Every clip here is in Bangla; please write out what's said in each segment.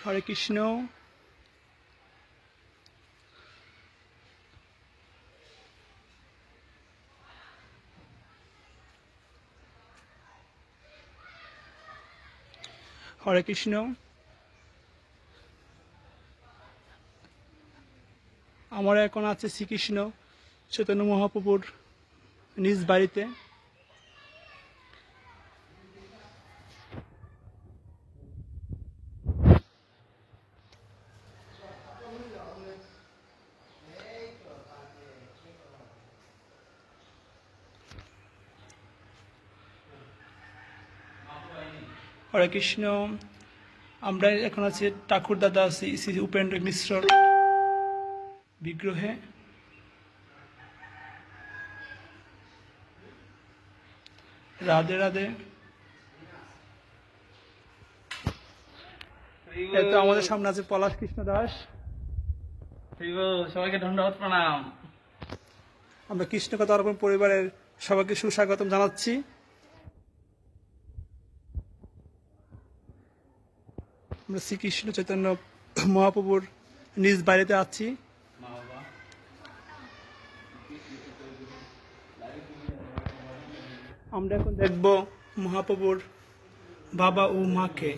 হরে কৃষ্ণ। হরে কৃষ্ণ। আমরা এখন আছে শ্রীকৃষ্ণ চৈতন্য মহাপ্রভুর নিজ বাড়িতে। হরে কৃষ্ণ। আমরা এখন আছি ঠাকুর দাদা শ্রী উপেন্দ্র মিশ্রর বিগ্রহে। রাধে রাধে। এতো আমাদের সামনে আছে পলাশ কৃষ্ণ দাস। সবাইকে ধন্যবাদ, প্রণাম। আমরা কৃষ্ণ কথা অর্পণ পরিবারের সবাইকে সুস্বাগতম জানাচ্ছি। আমরা শ্রীকৃষ্ণ চৈতন্য মহাপ্রভুর নিজ বাড়িতে আছি। আমরা এখন দেখব মহাপ্রভুর বাবা ও মাকে,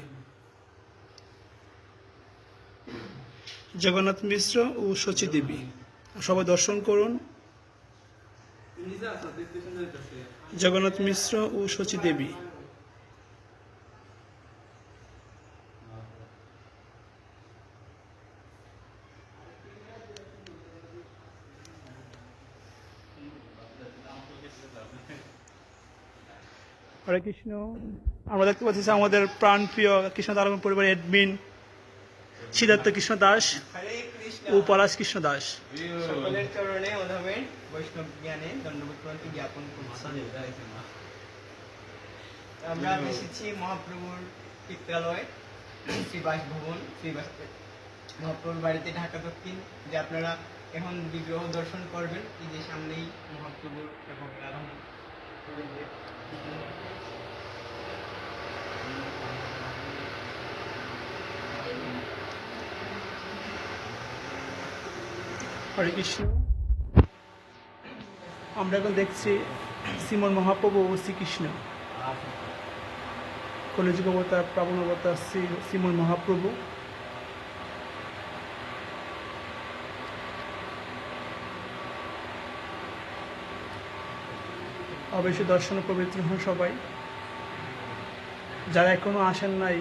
জগন্নাথ মিশ্র ও শচী দেবী। সবাই দর্শন করুন। জগন্নাথ মিশ্র ও শচী দেবী। হরে কৃষ্ণ। আমরা দেখতে পাচ্ছি আমাদের প্রাণপ্রিয় কৃষ্ণ তারকন পরিবারের অ্যাডমিন সিদ্ধার্থ কৃষ্ণ দাস ও পলাশ কৃষ্ণ দাস। সকলের চরণে অধমের বৈষ্ণব জ্ঞানে দণ্ডবোধ প্রণতি জ্ঞাপন করছি। আমরা এসেছি মহাপ্রভুর পিত্রালয় শ্রী বাসভবন, মহাপ্রভুর বাড়িতে ঢাকা দক্ষিণ, যে আপনারা এখন বিগ্রহ দর্শন করবেন। এই যে সামনেই মহাপ্রভুর এবং রাধা। হরে কৃষ্ণ। আমরা এখন দেখছি শ্রীমন মহাপ্রভু ও শ্রীকৃষ্ণ, কলিযুগ অবতার প্রাবণ অবতার শ্রীমন মহাপ্রভু। অবশ্যই দর্শন পবিত্র হন সবাই। যারা এখনো আসেন নাই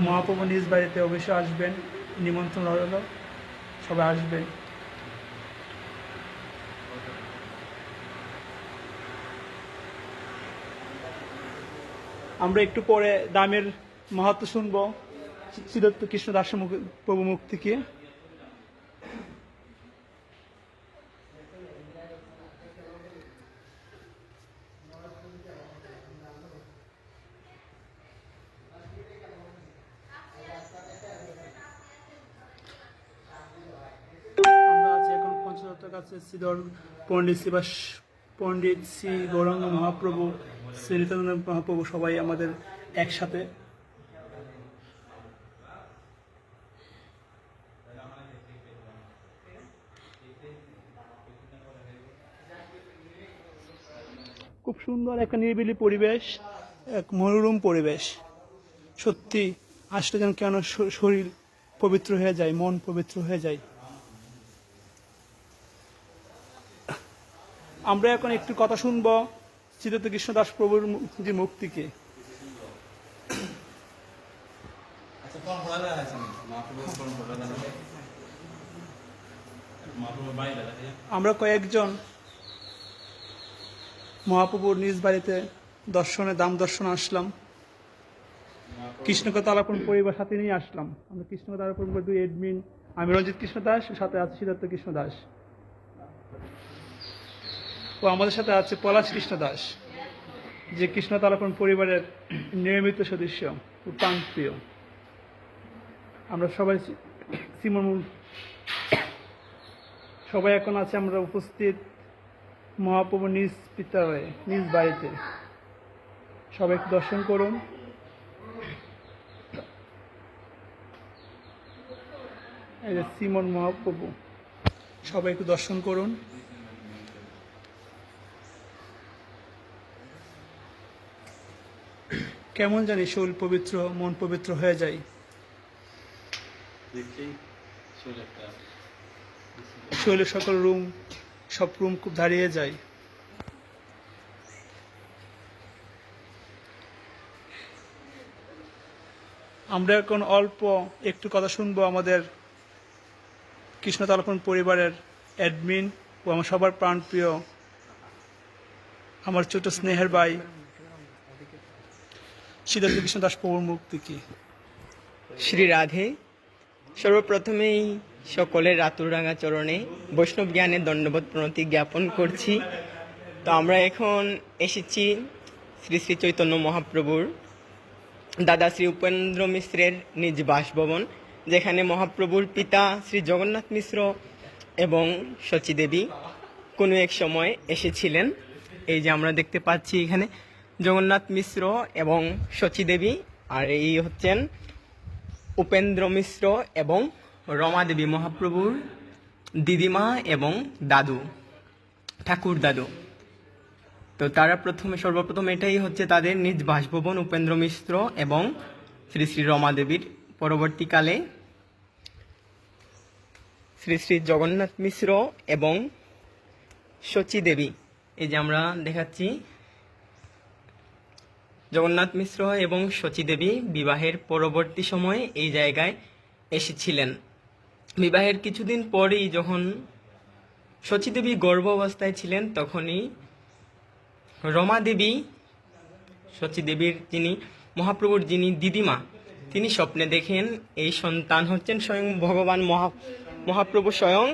মহাপ্রভু নিজ বাড়িতে অবশ্যই আসবেন, নিমন্ত্রণ রইল, সবাই আসবেন। আমরা একটু পরে দামের মাহাত্ম্য শুনবো সিদ্ধার্থ কৃষ্ণ দাসের প্রভু মুখ থেকে। আমরা আছি এখন পঞ্চদত্তের কাছে শ্রীধর পণ্ডিত শ্রী গৌরাঙ্গ মহাপ্রভু, শ্রী নিত্যানন্দ মহাপ্রভু, সবাই আমাদের একসাথে। খুব সুন্দর একটা নিরিবিলি পরিবেশ, এক মনোরম পরিবেশ। সত্যি আসলে যেন কেন শরীর পবিত্র হয়ে যায়, মন পবিত্র হয়ে যায়। আমরা এখন একটু কথা শুনবো সিদ্ধার্থ কৃষ্ণ দাস প্রভুর যে মুখ থেকে। আমরা কয়েকজন মহাপ্রভুর নিজ বাড়িতে দাম দর্শন আসলাম। কৃষ্ণকথা আলাপন পরিবার সাথে নিয়ে আসলাম। আমরা কৃষ্ণকথা আলাপন দুই এডমিন, আমি রঞ্জিত কৃষ্ণ দাস, সাথে আছে সিদ্ধার্থ কৃষ্ণ দাস, ও আমাদের সাথে আছে পলাশ কৃষ্ণ দাস, যে কৃষ্ণ তালাপন পরিবারের নিয়মিত সদস্য ও প্রাণপ্রিয়। আমরা সবাই এখন আছে আমরা উপস্থিত মহাপ্রভু নিজ পিত্রালয়ে, নিজ বাড়িতে। সবাই দর্শন করুন। এই যে শ্রীমন মহাপ্রভু, সবাই একটু দর্শন করুন। কেমন জানি শরীর পবিত্র, মন পবিত্র হয়ে যায়। শরীরের সকল সব রুম খুব দাঁড়িয়ে যায়। আমরা এখন অল্প একটু কথা শুনবো আমাদের কৃষ্ণতালপন পরিবারের অ্যাডমিন ও আমার সবার প্রাণপ্রিয় আমার ছোট স্নেহের ভাই সিদ্ধার্থ কৃষ্ণ দাস প্রভুর মুখ থেকে। শ্রী রাধে। সর্বপ্রথমেই সকলের রাতুরাঙা চরণে বৈষ্ণব জ্ঞানের দণ্ডবোধ প্রণতি জ্ঞাপন করছি। তো আমরা এখন এসেছি শ্রী শ্রী চৈতন্য মহাপ্রভুর দাদা শ্রী উপেন্দ্র মিশ্রের নিজ বাসভবন, যেখানে মহাপ্রভুর পিতা শ্রী জগন্নাথ মিশ্র এবং শচীদেবী কোনো এক সময় এসেছিলেন। এই যে আমরা দেখতে পাচ্ছি এখানে জগন্নাথ মিশ্র এবং শচীদেবী, আর এই হচ্ছেন উপেন্দ্র মিশ্র এবং রমা দেবী, মহাপ্রভুর দিদিমা এবং দাদু, ঠাকুর দাদু। তো তারা সর্বপ্রথম এটাই হচ্ছে তাদের নিজ বাসভবন উপেন্দ্র মিশ্র এবং শ্রী শ্রী রমা দেবীর। পরবর্তীকালে শ্রী শ্রী জগন্নাথ মিশ্র এবং শচীদেবী, এই যে আমরা দেখাচ্ছি জগন্নাথ মিশ্র এবং শচীদেবী বিবাহের পরবর্তী সময়ে এই জায়গায় এসেছিলেন। বিবাহের কিছুদিন পরেই যখন শচীদেবী গর্ভ অবস্থায় ছিলেন, তখনই রমা দেবী, শচীদেবীর মহাপ্রভুর যিনি দিদিমা, তিনি স্বপ্নে দেখেন এই সন্তান হচ্ছেন স্বয়ং ভগবান, মহাপ্রভু স্বয়ং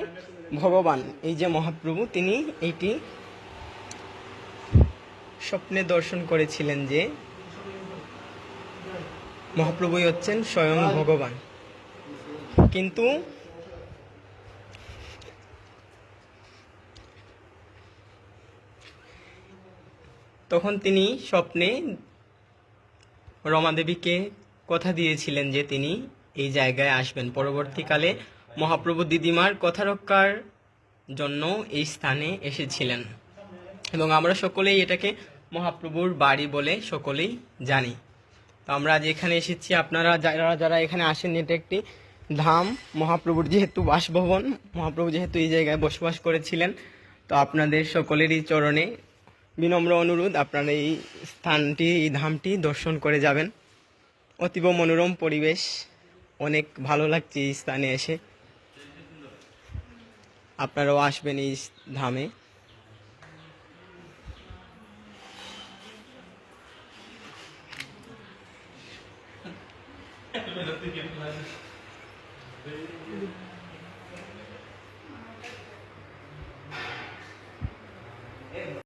ভগবান। এই যে মহাপ্রভু, তিনি এইটি স্বপ্নে দর্শন করেছিলেন যে মহাপ্রভুই হচ্ছেন স্বয়ং ভগবান। কিন্তু তখন তিনি স্বপ্নে রমাদেবীকে কথা দিয়েছিলেন যে তিনি এই জায়গায় আসবেন। পরবর্তীকালে মহাপ্রভু দিদিমার কথা রক্ষার জন্য এই স্থানে এসেছিলেন এবং আমরা সকলেই এটাকে মহাপ্রভুর বাড়ি বলে সকলেই জানি। তো আমরা আজ এখানে এসেছি, আপনারা যারা এখানে আসেন, এটা একটি ধাম, মহাপ্রভুর যেহেতু বাসভবন, মহাপ্রভু যেহেতু এই জায়গায় বসবাস করেছিলেন, তো আপনাদের সকলেরই চরণে বিনম্র অনুরোধ আপনারা এই স্থানটি, এই ধামটি দর্শন করে যাবেন। অতীব মনোরম পরিবেশ, অনেক ভালো লাগছে এই স্থানে এসে। আপনারাও আসবেন এই ধামে।